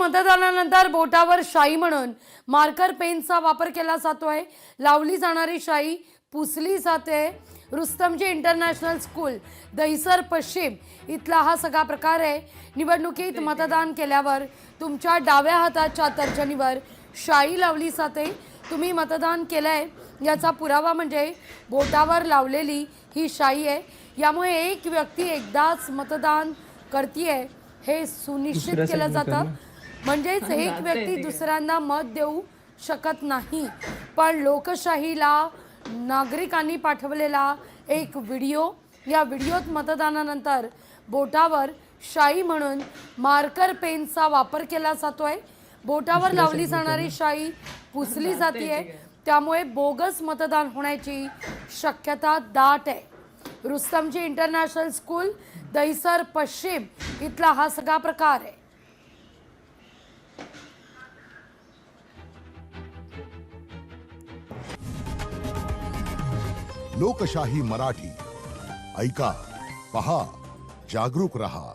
मतदानानंतर बोटावर शाई म्हणून मार्कर पेनचा वापर केला जातोय। लावली जाणारी शाई पुसली जाते। रुस्तमजी इंटरनॅशनल स्कूल दहिसर पश्चिम इथला हा सगळा प्रकार आहे। निवडणुकीत मतदान केल्यावर तुमच्या डाव्या हाताच्या तर्जनीवर शाई लावली जाते। तुम्ही मतदान केलंय याचा पुरावा म्हणजे बोटावर लावलेली ही शाई आहे। यामुळे एक व्यक्ती एकदाच मतदान करतीये हे सुनिश्चित केलं जातं। म्हणजेच एक व्यक्ती दुसऱ्यांना मत देऊ शकत नाही। पण लोकशाहीला नागरिकांनी पाठवलेला एक व्हिडिओ, या व्हिडिओत मतदानानंतर बोटावर शाई म्हणून मार्कर पेनचा वापर केला जातोय। बोटावर लावली जाणारी शाई पुसली जाते। त्यामुळे बोगस मतदान होण्याची शक्यता दाट आहे। रुस्तमजी इंटरनॅशनल स्कूल दहिसर पश्चिम इथला हा सगळा प्रकार आहे। लोकशाही मराठी ऐका, पहा, जागरूक रहा।